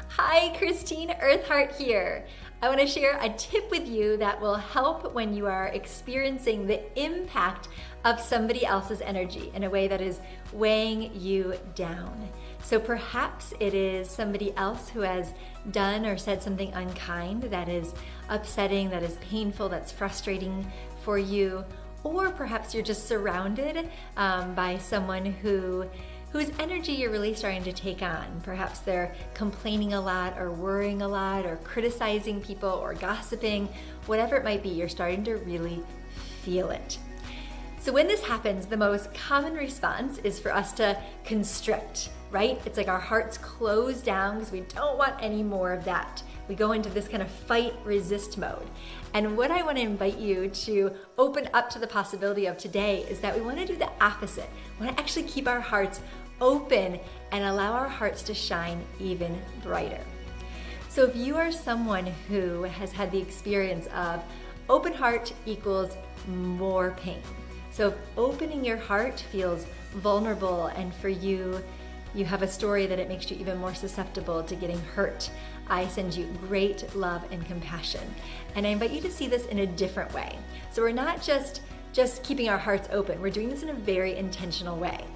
Hi, Christine, Eartheart here. I want to share a tip with you that will help when you are experiencing the impact of somebody else's energy in a way that is weighing you down. So perhaps it is somebody else who has done or said something unkind that is upsetting, that is painful, that's frustrating for you. Or perhaps you're just surrounded by someone whose energy you're really starting to take on. Perhaps they're complaining a lot or worrying a lot or criticizing people or gossiping, whatever it might be, you're starting to really feel it. So when this happens, the most common response is for us to constrict, right? It's like our hearts close down because we don't want any more of that. We go into this kind of fight resist mode. And what I want to invite you to open up to the possibility of today is that we want to do the opposite. We want to actually keep our hearts open and allow our hearts to shine even brighter. So if you are someone who has had the experience of open heart equals more pain. So if opening your heart feels vulnerable and for you, you have a story that it makes you even more susceptible to getting hurt, I send you great love and compassion. And I invite you to see this in a different way. So we're not just keeping our hearts open. We're doing this in a very intentional way.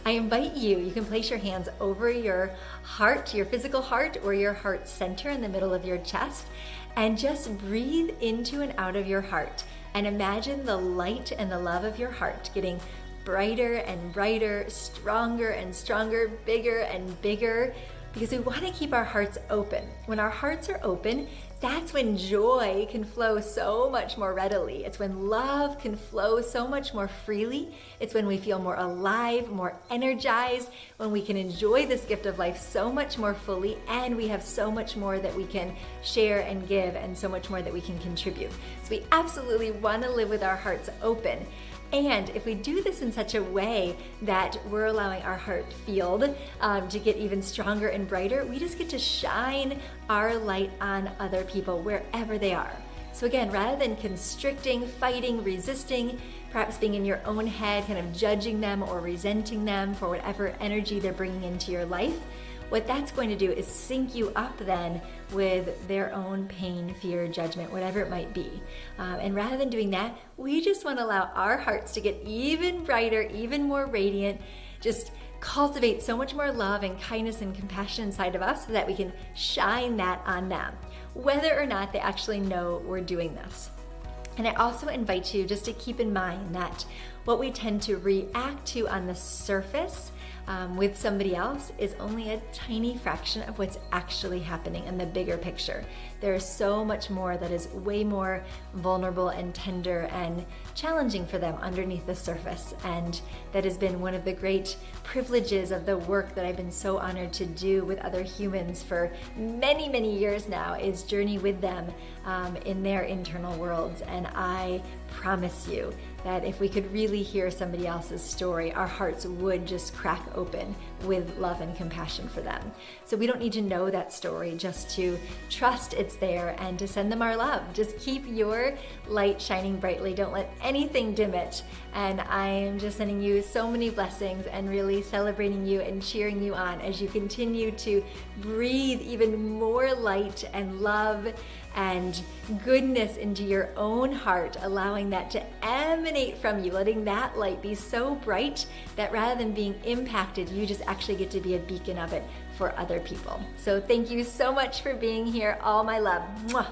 I invite you can place your hands over your heart, your physical heart, or your heart center in the middle of your chest, and just breathe into and out of your heart. And imagine the light and the love of your heart getting brighter and brighter, stronger and stronger, bigger and bigger, because we want to keep our hearts open. When our hearts are open, that's when joy can flow so much more readily. It's when love can flow so much more freely. It's when we feel more alive, more energized, when we can enjoy this gift of life so much more fully, and we have so much more that we can share and give, and so much more that we can contribute. So we absolutely want to live with our hearts open. And if we do this in such a way that we're allowing our heart field to get even stronger and brighter, we just get to shine our light on other people wherever they are. So again, rather than constricting, fighting, resisting, perhaps being in your own head, kind of judging them or resenting them for whatever energy they're bringing into your life, what that's going to do is sync you up then with their own pain, fear, judgment, whatever it might be. And rather than doing that, we just want to allow our hearts to get even brighter, even more radiant, just cultivate so much more love and kindness and compassion inside of us so that we can shine that on them, whether or not they actually know we're doing this. And I also invite you just to keep in mind that what we tend to react to on the surface with somebody else is only a tiny fraction of what's actually happening in the bigger picture. There is so much more that is way more vulnerable and tender and challenging for them underneath the surface. And that has been one of the great privileges of the work that I've been so honored to do with other humans for many, many years now, is journey with them in their internal worlds. And I promise you that if we could really hear somebody else's story, our hearts would just crack open with love and compassion for them. So we don't need to know that story just to trust it's there and to send them our love. Just keep your light shining brightly. Don't let anything dim it. And I am just sending you so many blessings and really celebrating you and cheering you on as you continue to breathe even more light and love and goodness into your own heart, allowing that to emanate from you, letting that light be so bright that rather than being impacted, you just actually get to be a beacon of it for other people. So thank you so much for being here. All my love. Mwah.